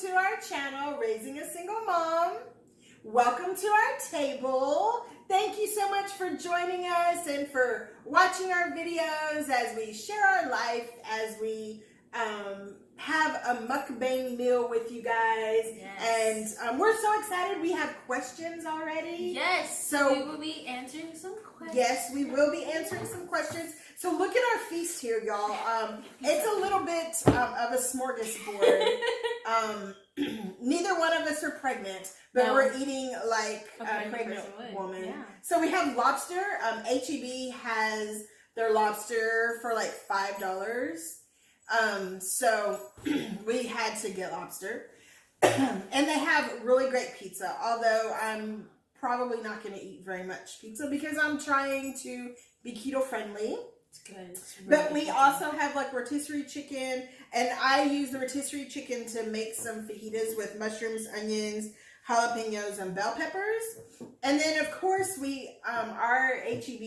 to our channel, Raising a Single Mom. Welcome to our table. Thank you so much for joining us and for watching our videos as we share our life, as we have a mukbang meal with you guys. Yes. And we're so excited. We have questions already. Yes. So we will be answering some questions. Yes, we will be answering some questions. So look at our feast here, y'all. It's a little bit of a smorgasbord. Neither one of us are pregnant, but we're eating like a pregnant woman. Yeah. So we have lobster. HEB has their lobster for like $5. So we had to get lobster. And they have really great pizza, although I'm probably not going to eat very much pizza because I'm trying to be keto friendly. It's good. It's really But we good. also have like rotisserie chicken, and I use the rotisserie chicken to make some fajitas with mushrooms, onions, jalapenos, and bell peppers. And then of course we our HEB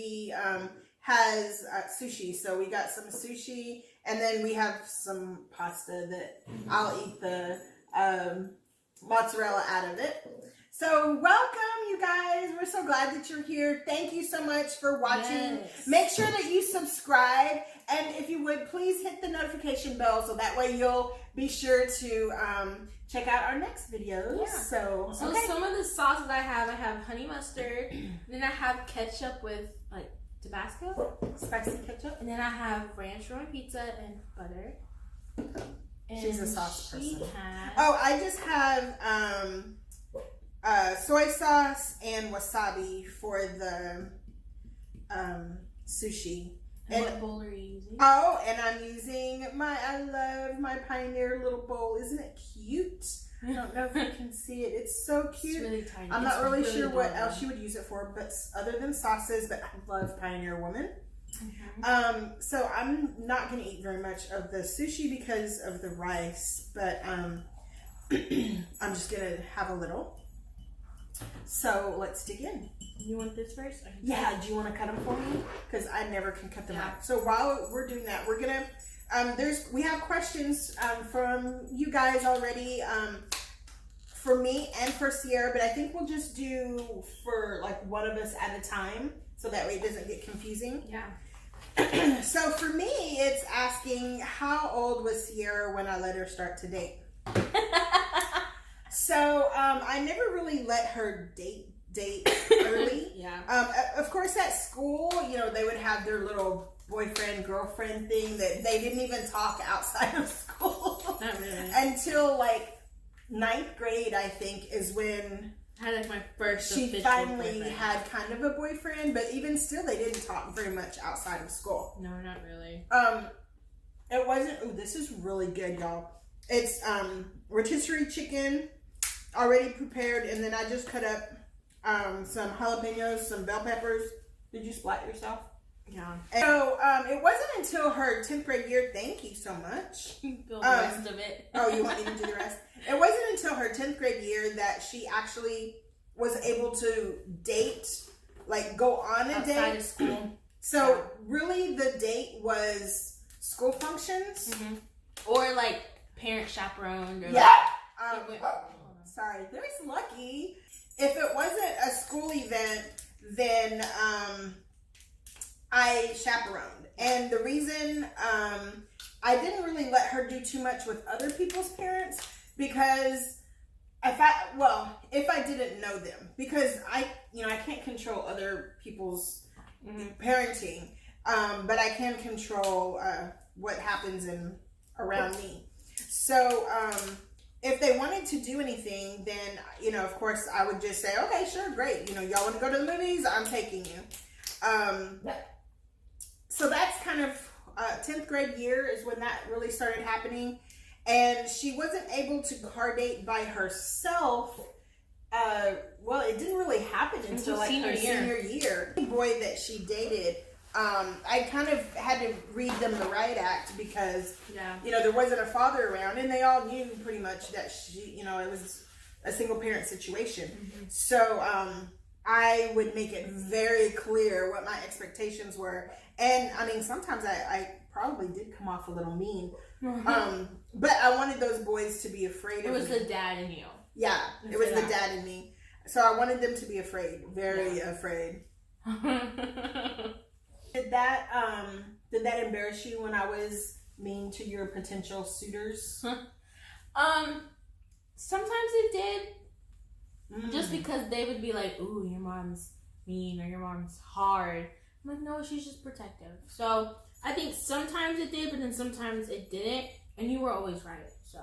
has sushi, so we got some sushi, and then we have some pasta that I'll eat the mozzarella out of it. So welcome, you guys. We're so glad that you're here. Thank you so much for watching. Yes. Make sure that you subscribe, and if you would, please hit the notification bell so that way you'll be sure to check out our next videos. Yeah. So Some of the sauces I have honey mustard, then I have ketchup with like Tabasco, spicy ketchup. and then I have ranch on pizza and butter. And She's a sauce person. Has, Oh, I just have soy sauce and wasabi for the sushi. and what bowl are you using? Oh, and I'm using I love my Pioneer little bowl. Isn't it cute? I don't know if you can see it. It's so cute. It's really tiny. I'm not really sure what adorable. else you would use it for, but other than sauces, but I love Pioneer Woman. Mm-hmm. So I'm not going to eat very much of the sushi because of the rice, but I'm just going to have a little. So let's dig in. You want this first? Yeah, do you want to cut them for me? Because I never can cut them Yeah. out. So while we're doing that, we're gonna we have questions from you guys already, for me and for Sierra, but I think we'll just do for like one of us at a time, so that way it doesn't get confusing. Yeah. So for me, it's asking how old was Sierra when I let her start to date. So I never really let her date early. Yeah. Of course, at school, they would have their little boyfriend, girlfriend thing that they didn't even talk outside of school. Not really. Until like 9th grade, I think, is when I had like my first she official finally boyfriend. had kind of a boyfriend, but even still, they didn't talk very much outside of school. No, not really. It wasn't, this is really good, y'all. It's rotisserie chicken, already prepared, and then I just cut up some jalapenos, some bell peppers. Did you splat yourself? Yeah. And so it wasn't until her 10th grade year, thank you so much. The rest of it. Oh, you want me to do the rest? It wasn't until her 10th grade year that she actually was able to date, like go on a Outside date. of school. So really the date was school functions. Mm-hmm. Or like parent chaperoned. Or Yeah. Like, Sorry, there's Lucky. If it wasn't a school event, then I chaperoned. And the reason I didn't really let her do too much with other people's parents, because if I didn't know them, because I can't control other people's parenting, but I can control what happens around me. So if they wanted to do anything, then, of course, I would just say, okay, sure, great. Y'all want to go to the movies? I'm taking you. So that's kind of 10th grade year is when that really started happening. And she wasn't able to car date by herself. It didn't really happen until like her senior year. The boy that she dated, I kind of had to read them the right act because, there wasn't a father around, and they all knew pretty much that she, it was a single parent situation. Mm-hmm. So I would make it very clear what my expectations were. And I mean, sometimes I probably did come off a little mean, But I wanted those boys to be afraid of me. It was the dad in you. Yeah, it was the dad in me. So I wanted them to be afraid, very afraid. Did that embarrass you when I was mean to your potential suitors? Sometimes it did. Just because they would be like, "Ooh, your mom's mean," or "Your mom's hard." I'm like, no, she's just protective. So I think sometimes it did, but then sometimes it didn't. And you were always right. So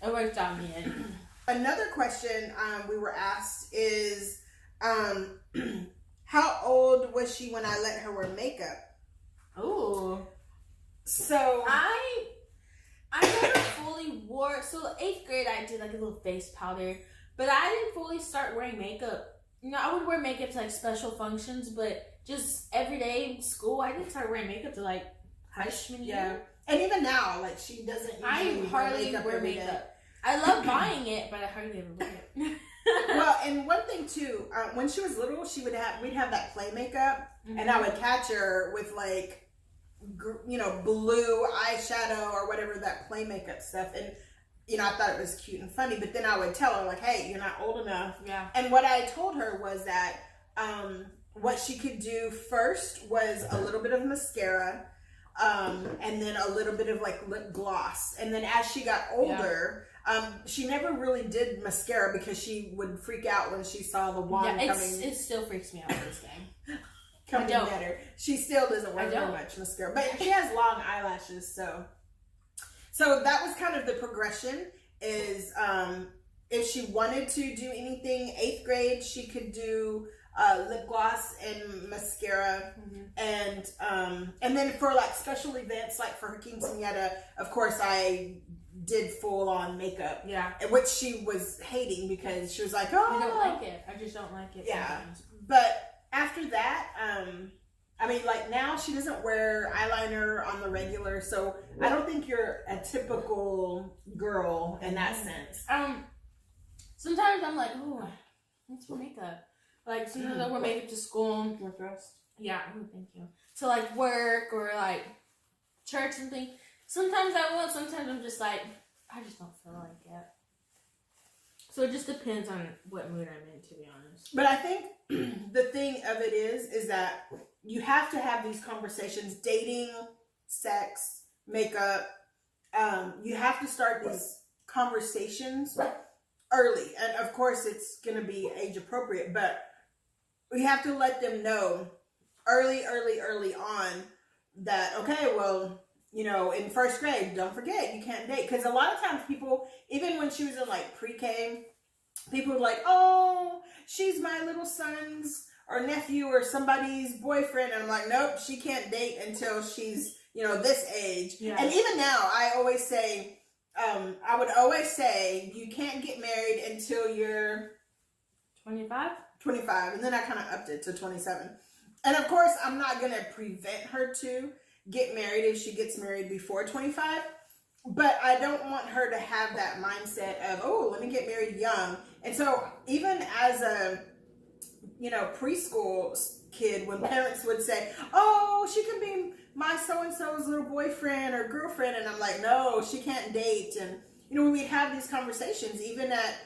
it worked out in the end. Another question we were asked is, how old was she when I let her wear makeup? Ooh. So I never fully wore. So 8th grade, I did like a little face powder, but I didn't fully start wearing makeup. You know, I would wear makeup to like special functions, but just everyday school, I didn't start wearing makeup to like freshman year. Yeah, and even now, like she doesn't. I hardly wear makeup. I love buying it, but I hardly ever look at it. Well, and one thing too, when she was little, we'd have that play makeup, and I would catch her with like, blue eyeshadow or whatever, that play makeup stuff, and I thought it was cute and funny. But then I would tell her like, "Hey, you're not old enough." Yeah. And what I told her was that what she could do first was a little bit of mascara, and then a little bit of like lip gloss, and then as she got older. She never really did mascara because she would freak out when she saw the wand coming. It still freaks me out this day. Coming at her. She still doesn't wear very much mascara, but she has long eyelashes, so that was kind of the progression. Is if she wanted to do anything, 8th grade she could do lip gloss and mascara, and then for like special events, like for her quinceañera, of course I did full on makeup. Yeah. Which she was hating because she was like, "Oh, I don't like it. I just don't like it." Yeah. Sometimes. But after that, like now she doesn't wear eyeliner on the regular, so I don't think you're a typical girl in that sense. Sometimes I'm like, "Oh, let's wear makeup." Like sometimes I wear makeup to school. You're dressed. Yeah. Oh, thank you. To like work or like church and things. Sometimes I will, sometimes I'm just like, I just don't feel like it. So it just depends on what mood I'm in, to be honest. But I think the thing of it is that you have to have these conversations, dating, sex, makeup. You have to start these conversations early. And of course it's going to be age appropriate, but we have to let them know early on that, okay, well, in 1st grade, don't forget, you can't date. Because a lot of times people, even when she was in like pre-K, people were like, "Oh, she's my little son's or nephew or somebody's boyfriend." And I'm like, nope, she can't date until she's, this age. Yeah. And even now, I would always say, you can't get married until you're 25. And then I kind of upped it to 27. And of course, I'm not going to prevent her to get married if she gets married before 25, but I don't want her to have that mindset of, oh, let me get married young. And so even as a preschool kid, when parents would say, "Oh, she can be my so-and-so's little boyfriend or girlfriend," and I'm like, no, she can't date. And we'd have these conversations even at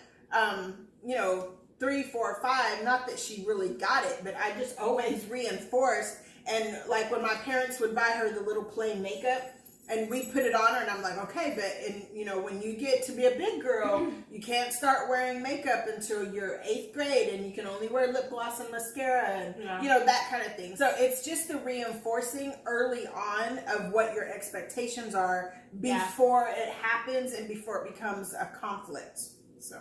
3, 4, 5, not that she really got it, but I just always reinforced. And like when my parents would buy her the little plain makeup and we put it on her, and I'm like, okay, but when you get to be a big girl, you can't start wearing makeup until you're 8th grade, and you can only wear lip gloss and mascara and that kind of thing. So it's just the reinforcing early on of what your expectations are before it happens and before it becomes a conflict. So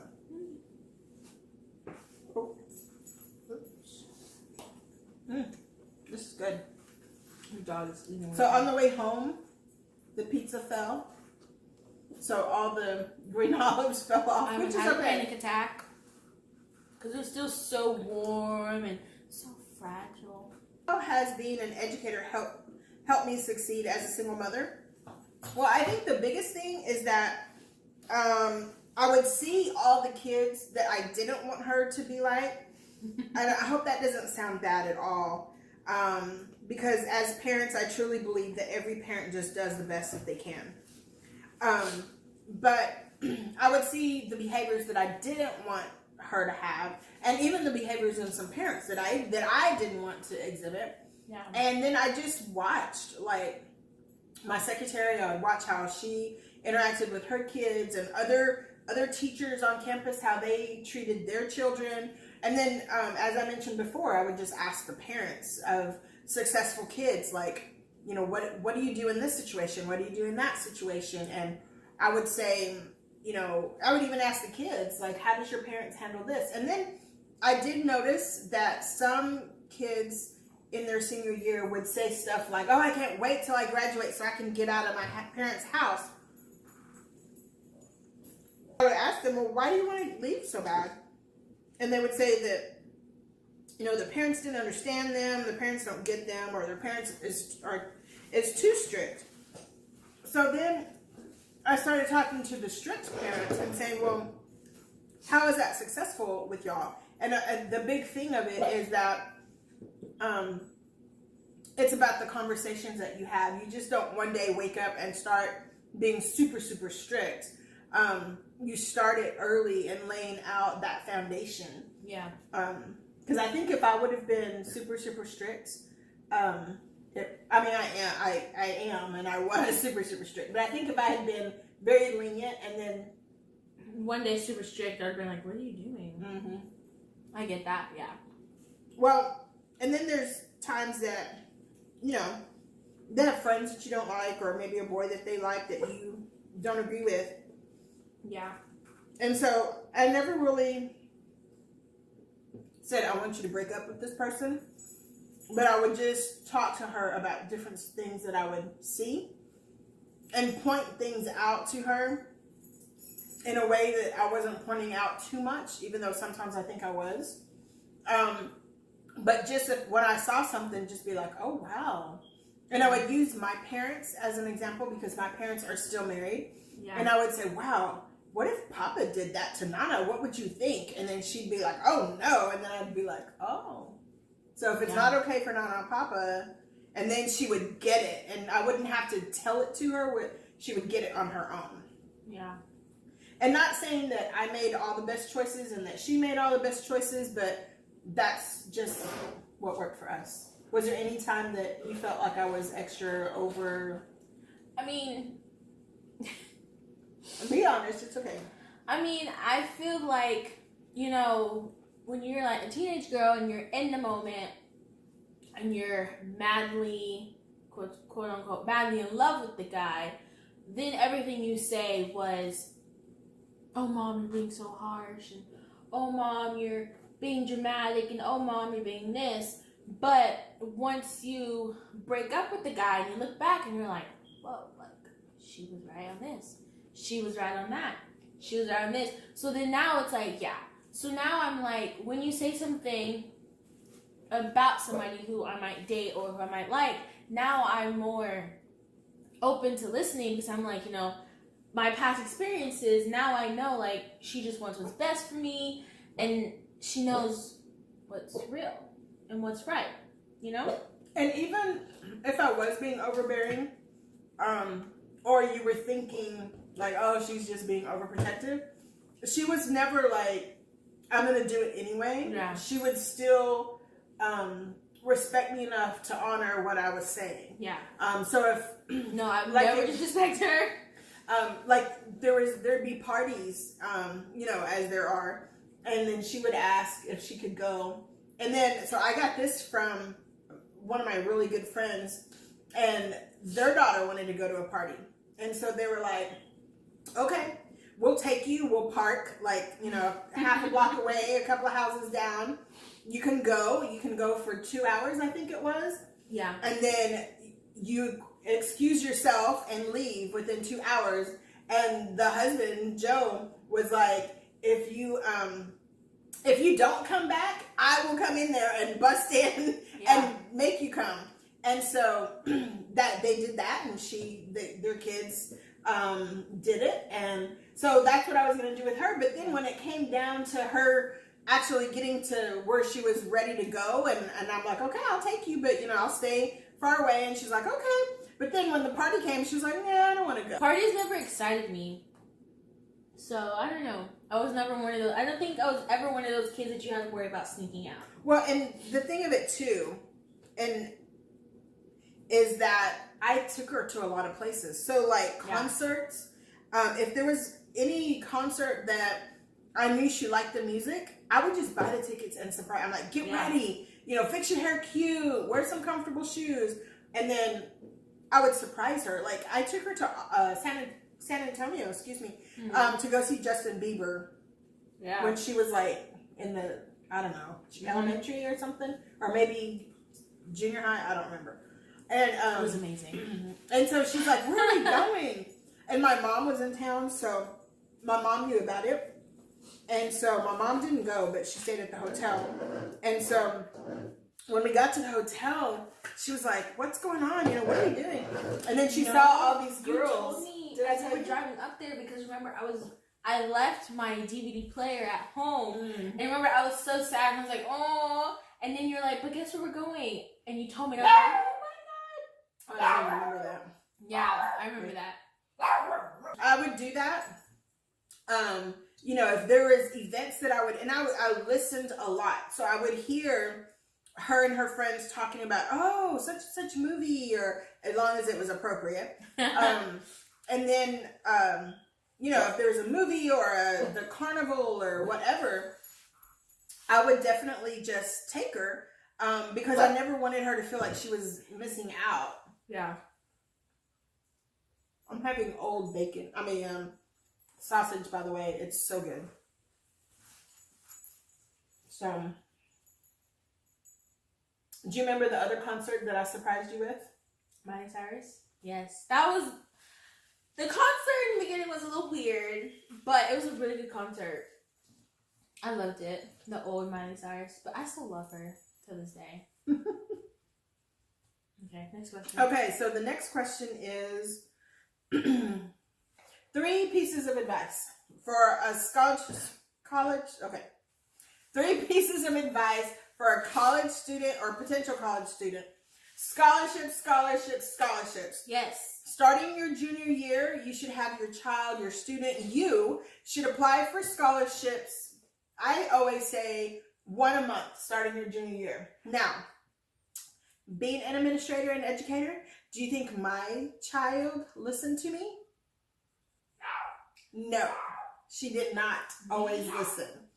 this is good. Your dog is eating. So on the way home, the pizza fell. So all the green olives fell off, which is okay. I had a panic attack because it was still so warm and so fragile. How has being an educator helped me succeed as a single mother? Well, I think the biggest thing is that I would see all the kids that I didn't want her to be like. And I hope that doesn't sound bad at all. Because as parents, I truly believe that every parent just does the best that they can. But I would see the behaviors that I didn't want her to have, and even the behaviors in some parents that I didn't want to exhibit. Yeah. And then I just watched, like, my secretary. I would watch how she interacted with her kids and other teachers on campus, how they treated their children. And then, as I mentioned before, I would just ask the parents of successful kids, like, you know, what do you do in this situation? What do you do in that situation? And I would say, you know, I would even ask the kids, like, how does your parents handle this? And then I did notice that some kids in their senior year would say stuff like, oh, I can't wait till I graduate so I can get out of my parents' house. I would ask them, well, why do you want to leave so bad? And they would say that, you know, the parents didn't understand them, the parents don't get them, or their parents is too strict. So then I started talking to the strict parents and saying, well, how is that successful with y'all? And the big thing of it is that it's about the conversations that you have. You just don't one day wake up and start being super, super strict. You start it early and laying out that foundation. Yeah. Because I think if I would have been super, super strict, I am, and I was super, super strict. But I think if I had been very lenient and then one day super strict, I'd be like, what are you doing? Mm-hmm. I get that, yeah. Well, and then there's times that, you know, they have friends that you don't like, or maybe a boy that they like that you don't agree with. Yeah. And so I never really said, I want you to break up with this person. But I would just talk to her about different things that I would see and point things out to her in a way that I wasn't pointing out too much, even though sometimes I think I was. But just when I saw something, just be like, oh, wow. And I would use my parents as an example because my parents are still married. Yeah. And I would say, wow, what if Papa did that to Nana? What would you think? And then she'd be like, oh, no. And then I'd be like, oh. So if it's not okay for Nana and Papa, and then she would get it. And I wouldn't have to tell it to her. She would get it on her own. Yeah. And not saying that I made all the best choices and that she made all the best choices, but that's just what worked for us. Was there any time that you felt like I was extra over? I mean, be honest, it's okay. I mean, I feel like, you know, when you're like a teenage girl and you're in the moment and you're madly, quote unquote, madly in love with the guy, then everything you say was, oh, Mom, you're being so harsh, and oh, Mom, you're being dramatic, and oh, Mom, you're being this. But once you break up with the guy and you look back and you're like, whoa, like, she was right on this. She was right on that. She was right on this. So then now it's like, yeah. So now I'm like, when you say something about somebody who I might date or who I might like, now I'm more open to listening because I'm like, you know, my past experiences, now I know, like, she just wants what's best for me and she knows what's real and what's right, you know? And even if I was being overbearing, or you were thinking, like, oh, she's just being overprotective, she was never like, I'm going to do it anyway. Yeah. She would still respect me enough to honor what I was saying. Yeah. So if... No, I would like never disrespect her. Like, there'd be parties, you know, as there are, and then she would ask if she could go. And then, so I got this from one of my really good friends, and their daughter wanted to go to a party. And so they were like, okay, we'll take you, we'll park, like, you know, half a block away, a couple of houses down. You can go for 2 hours, I think it was. Yeah. And then you excuse yourself and leave within 2 hours. And the husband, Joe, was like, if you don't come back, I will come in there and bust in and make you come. And so that they did that, and their kids did it. And so that's what I was going to do with her. But then when it came down to her actually getting to where she was ready to go, and I'm like, okay, I'll take you, but I'll stay far away. And she's like, okay. But then when the party came, she was like, yeah, I don't want to go. Parties never excited me. So, I don't know. I was never one of those. I don't think I was ever one of those kids that you had to worry about sneaking out. Well, and the thing of it, too, is that I took her to a lot of places. So, like, concerts, if there was any concert that I knew she liked the music, I would just buy the tickets and surprise. I'm like, get ready, fix your hair cute, wear some comfortable shoes. And then I would surprise her. Like, I took her to San Antonio, to go see Justin Bieber. Yeah. When she was like in the, I don't know, elementary or something, or maybe junior high. I don't remember. And it was amazing. And so she's like, "Where are we going?" And my mom was in town, so my mom knew about it. And so my mom didn't go, but she stayed at the hotel. And so when we got to the hotel, she was like, "What's going on? What are you doing?" And then she saw all these girls. You told me as we were driving up there, because remember I left my DVD player at home, and remember I was so sad, and I was like, "Oh," and then you're like, "But guess where we're going?" And you told me, and I was like, "Oh my god!" I don't remember that. Yeah, I remember that. I would do that. If there was events that I listened a lot, so I would hear her and her friends talking about, oh, such and such movie, or as long as it was appropriate. And then, if there was a movie or the carnival or whatever, I would definitely just take her, because I never wanted her to feel like she was missing out. Yeah. I'm having old bacon. Sausage, by the way. It's so good. So, do you remember the other concert that I surprised you with? Miley Cyrus? Yes. The concert in the beginning was a little weird, but it was a really good concert. I loved it. The old Miley Cyrus, but I still love her to this day. Okay, next question. Okay, so the next question is 3 pieces of advice for a college. Okay, 3 pieces of advice for a college student or potential college student. Scholarships. Yes. Starting your junior year, you should have your child, your student, you should apply for scholarships. I always say 1 a month starting your junior year. Now, being an administrator and educator, do you think my child listened to me? No, she did not always listen.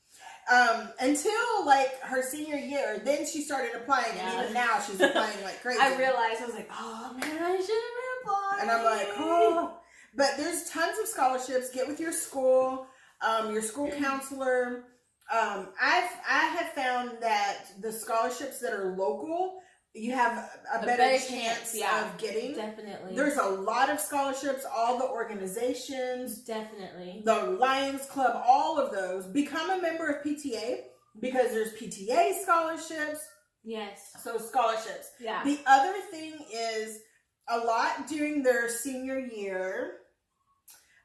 Until like her senior year, then she started applying, and even now she's applying like crazy. I realized, I was like, oh man, I should have been applying. And I'm like, oh. But there's tons of scholarships. Get with your school counselor. I have found that the scholarships that are local, you have a better chance of getting. Definitely. There's a lot of scholarships, all the organizations. Definitely. The Lions Club, all of those. Become a member of PTA, because there's PTA scholarships. Yes. So scholarships. Yeah. The other thing is a lot during their senior year.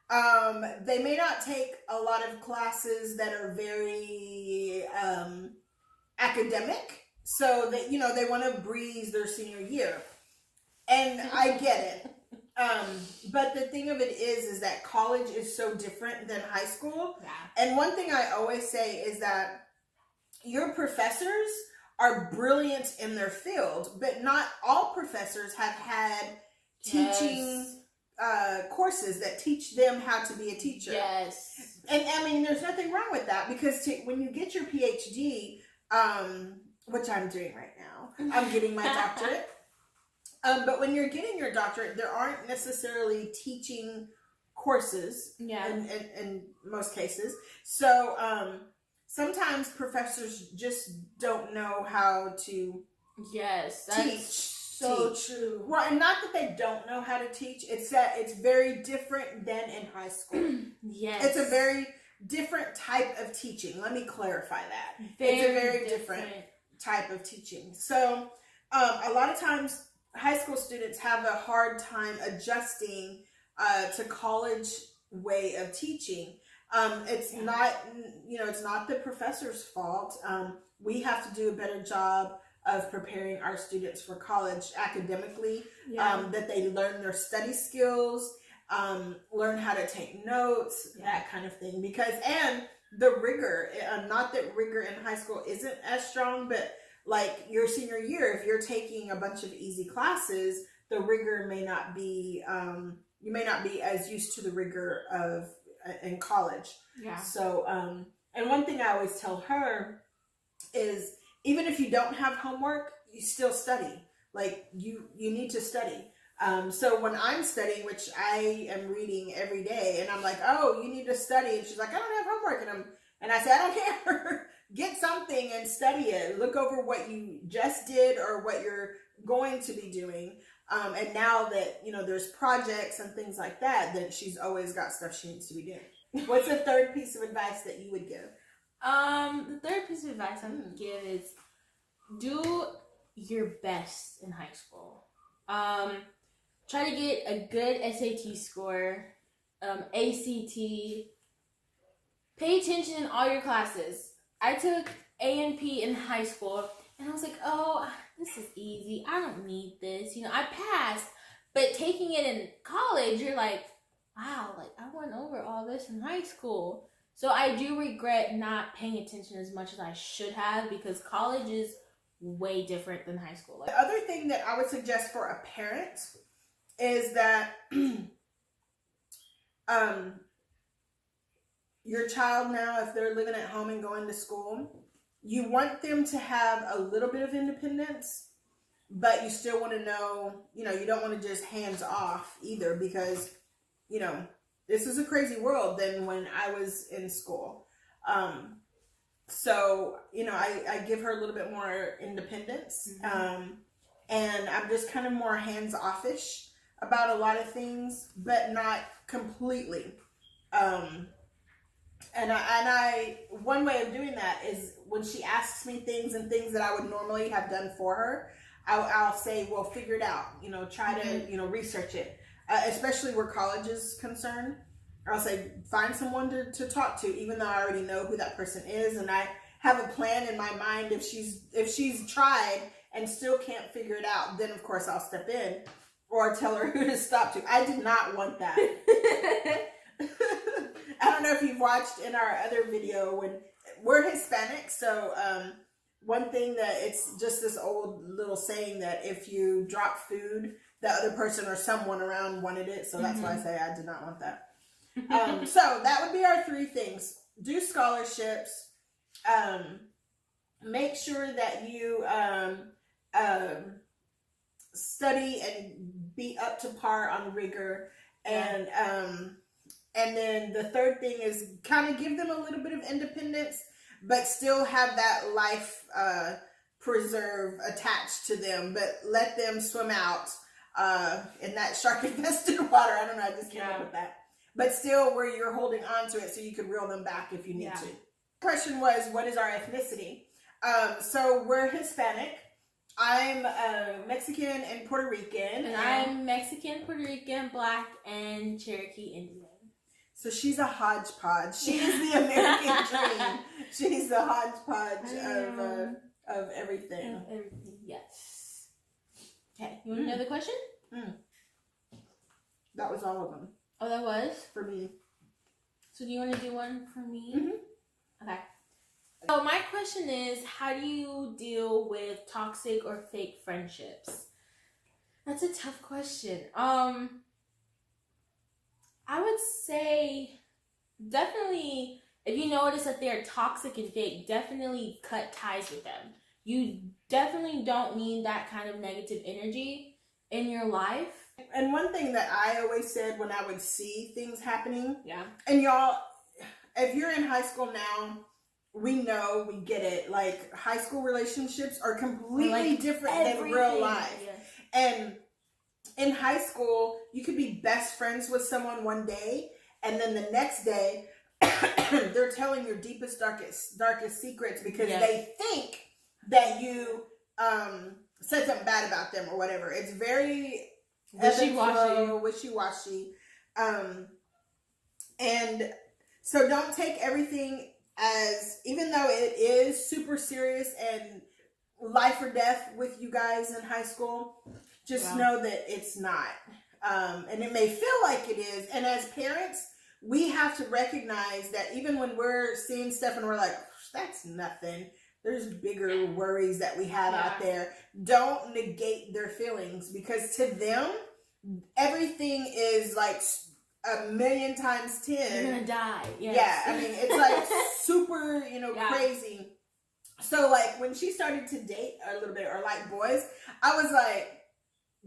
They may not take a lot of classes that are very academic. So that, they want to breeze their senior year. And I get it. But the thing of it is that college is so different than high school. Yeah. And one thing I always say is that your professors are brilliant in their field, but not all professors have had teaching courses that teach them how to be a teacher. Yes. And there's nothing wrong with that, because when you get your PhD, which I'm doing right now, I'm getting my doctorate. But when you're getting your doctorate, there aren't necessarily teaching courses in most cases. So sometimes professors just don't know how to teach. So true. Well, and not that they don't know how to teach, it's that it's very different than in high school. Yes. It's a very different type of teaching. Let me clarify that. It's a very different type of teaching. So a lot of times high school students have a hard time adjusting to college way of teaching. It's not, it's not the professor's fault. We have to do a better job of preparing our students for college academically, that they learn their study skills, learn how to take notes, that kind of thing. And the rigor, not that rigor in high school isn't as strong, but like your senior year, if you're taking a bunch of easy classes, the rigor may not be, you may not be as used to the rigor of in college. Yeah. So, and one thing I always tell her is, even if you don't have homework, you still study. Like you need to study. So when I'm studying, which I am reading every day, and I'm like, oh, you need to study. And she's like, I don't have homework. And I say, I don't care. Get something and study it. Look over what you just did or what you're going to be doing. And now that, there's projects and things like that, then she's always got stuff she needs to be doing. What's the third piece of advice that you would give? The third piece of advice I would give is do your best in high school. Try to get a good SAT score, ACT. Pay attention in all your classes. I took A&P in high school, and I was like, oh, this is easy. I don't need this. I passed. But taking it in college, you're like, wow, like I went over all this in high school. So I do regret not paying attention as much as I should have, because college is way different than high school. The other thing that I would suggest for a parent is that your child now, if they're living at home and going to school, you want them to have a little bit of independence, but you still want to know, you don't want to just hands off either, because, this is a crazy world than when I was in school. So, I give her a little bit more independence. And I'm just kind of more hands-offish about a lot of things, but not completely. And I one way of doing that is when she asks me things and things that I would normally have done for her, I'll say, well, figure it out, try to, research it, especially where college is concerned. I'll say, find someone to talk to, even though I already know who that person is. And I have a plan in my mind. If she's tried and still can't figure it out, then of course I'll step in or tell her who to stop to. I did not want that. I don't know if you've watched in our other video, when we're Hispanic. So, one thing that it's just this old little saying that if you drop food, the other person or someone around wanted it. So that's why I say I did not want that. So that would be our three things. Do scholarships. Make sure that you study and be up to par on rigor. And then the third thing is kind of give them a little bit of independence, but still have that life preserve attached to them. But let them swim out in that shark-infested water. I don't know, I just came up with that. But still where you're holding on to it so you can reel them back if you need to. The question was, what is our ethnicity? So we're Hispanic. I'm Mexican and Puerto Rican. And I'm Mexican, Puerto Rican, Black, and Cherokee Indian. So she's a hodgepodge. She's the American dream. She's the hodgepodge of everything. Of everything, yes. Okay, you want another question? That was all of them. Oh, that was? For me. So do you want to do one for me? Okay. So my question is, how do you deal with toxic or fake friendships? That's a tough question. I would say definitely, if you notice that they're toxic and fake, definitely cut ties with them. You definitely don't need that kind of negative energy in your life. And one thing that I always said when I would see things happening, and y'all, if you're in high school now, we get it. Like, high school relationships are completely different than real life. And in high school, you could be best friends with someone one day, and then the next day, they're telling your deepest, darkest secrets because they think that you said something bad about them or whatever. It's very wishy-washy. And So don't take everything as, even though it is super serious and life or death with you guys in high school, just know that it's not. And it may feel like it is. And as parents, we have to recognize that even when we're seeing stuff and we're like, that's nothing, there's bigger worries that we have out there. Don't negate their feelings, because to them, everything is like a million times 10. You're gonna die. Yes. Yeah, I mean, it's like super, crazy. So like when she started to date a little bit or like boys, I was like,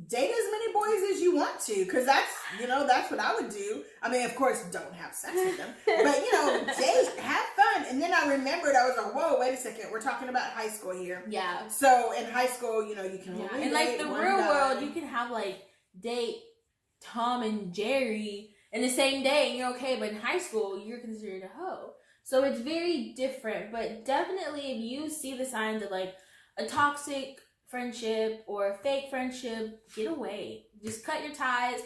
date as many boys as you want to, because that's what I would do. I mean, of course, don't have sex with them, but date, have fun. And then I remembered, I was like, whoa, wait a second, we're talking about high school here. Yeah. So in high school, you can only and like the real world, you can have like date Tom and Jerry in the same day and you're okay, but in high school you're considered a hoe. So it's very different. But definitely if you see the signs of like a toxic friendship or a fake friendship, get away. Just cut your ties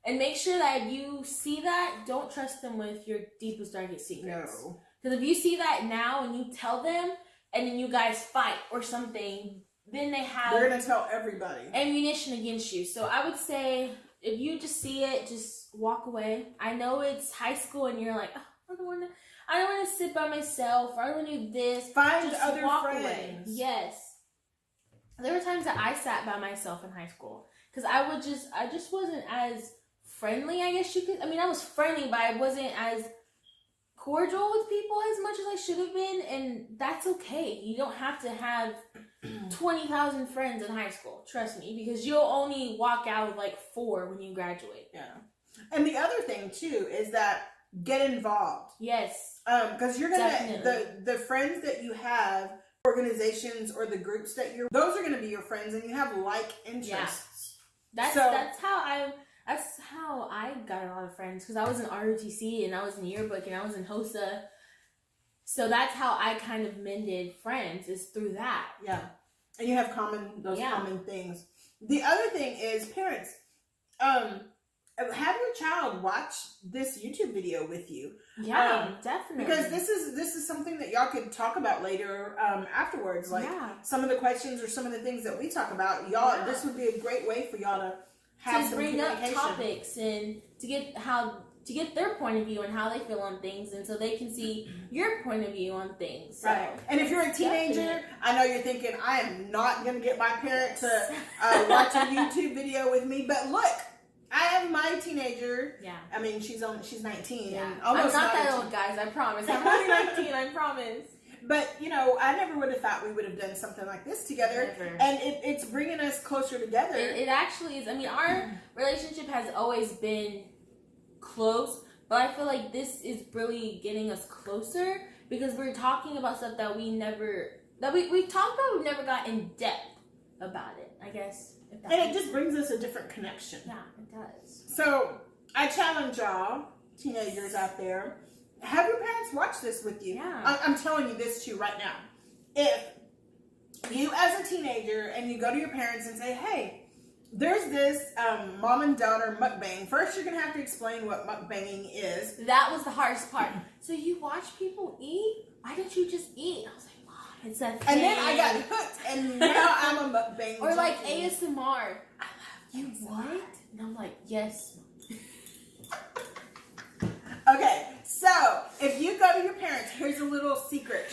and make sure that if you see that, don't trust them with your deepest, darkest secrets. No. Because if you see that now and you tell them and then you guys fight or something, then they're going to tell everybody. Ammunition against you. So I would say if you just see it, just walk away. I know it's high school and you're like, oh, I don't want to sit by myself, or I don't want to do this. Find just other walk friends. Away. Yes. There were times that I sat by myself in high school because I just wasn't as friendly, I guess you could. I mean, I was friendly, but I wasn't as cordial with people as much as I should have been, and that's okay. You don't have to have 20,000 friends in high school, trust me, because you'll only walk out with like 4 when you graduate. Yeah. And the other thing too is that get involved. Yes. Because you're gonna the friends that you have, organizations or the groups that those are gonna be your friends, and you have like interests. Yeah. That's how I got a lot of friends, because I was in ROTC and I was in yearbook and I was in HOSA. So that's how I kind of mended friends, is through that. Yeah. And you have common things. The other thing is parents, have your child watch this YouTube video with you. Yeah, definitely. Because this is something that y'all could talk about later afterwards. Like some of the questions or some of the things that we talk about, y'all, this would be a great way for y'all to have some bring up communication. Topics and to get their point of view and how they feel on things, and so they can see your point of view on things. So right. And if you're a teenager, I know you're thinking, I am not going to get my parent to watch a YouTube video with me. But look, I have my teenager. Yeah. I mean, she's 19. Yeah. And almost I'm not 19. that old, guys. I promise. I'm only 19. I promise. But, I never would have thought we would have done something like this together. Never. And it's bringing us closer together. It actually is. I mean, our relationship has always been close, but I feel like this is really getting us closer, because we're talking about stuff that we talked about, we've never got in depth about it, I guess. And it just brings us a different connection. Yeah, it does. So, I challenge y'all, teenagers out there, have your parents watch this with you. Yeah. I'm telling you this too right now. If you as a teenager and you go to your parents and say, hey, there's this mom and daughter mukbang. First, you're going to have to explain what mukbanging is. That was the hardest part. So you watch people eat? Why don't you just eat? I was like, Mom, it's a thing. And then I got hooked, and now I'm a mukbang Or like junkie. ASMR. I love you what? And I'm like, yes. Okay, so if you go to your parents, here's a little secret.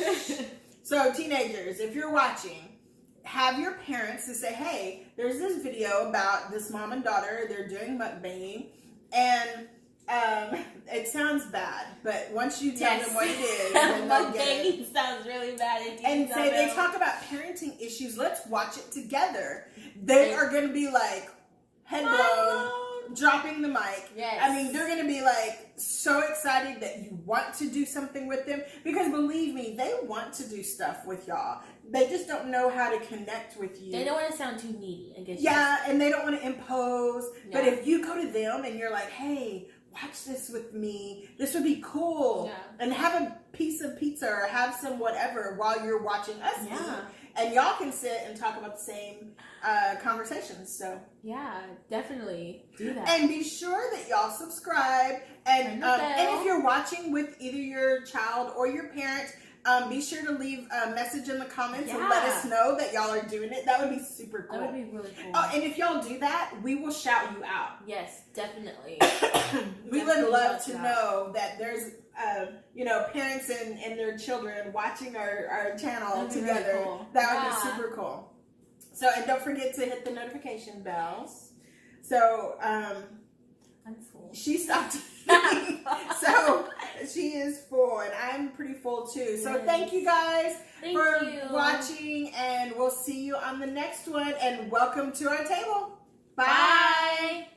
So teenagers, if you're watching, have your parents to say, hey, there's this video about this mom and daughter, they're doing mukbanging, and it sounds bad, but once you tell them what it is, then they'll get it. Mukbanging sounds really bad. And say they talk about parenting issues, let's watch it together. They are going to be like, head blown, dropping the mic. Yes. I mean, they're going to be like so excited that you want to do something with them, because believe me, they want to do stuff with y'all. They just don't know how to connect with you. They don't want to sound too needy, I guess. Yeah, and they don't want to impose. Yeah. But if you go to them and you're like, hey, watch this with me, this would be cool. Yeah. And have a piece of pizza or have some whatever while you're watching us eat. and y'all can sit and talk about the same conversations. So yeah, definitely do that. And be sure that y'all subscribe, and if you're watching with either your child or your parent, be sure to leave a message in the comments and let us know that y'all are doing it. That would be super cool. That would be really cool. Oh, and if y'all do that, we will shout you out. Yes, definitely. We would love to know that there's, parents and their children watching our channel together. Really cool. That would be super cool. So, and don't forget to hit the notification bells. So, I'm full. she stopped eating. So she is full, and I'm pretty full too. So thank you guys for watching, and we'll see you on the next one. And welcome to our table. Bye.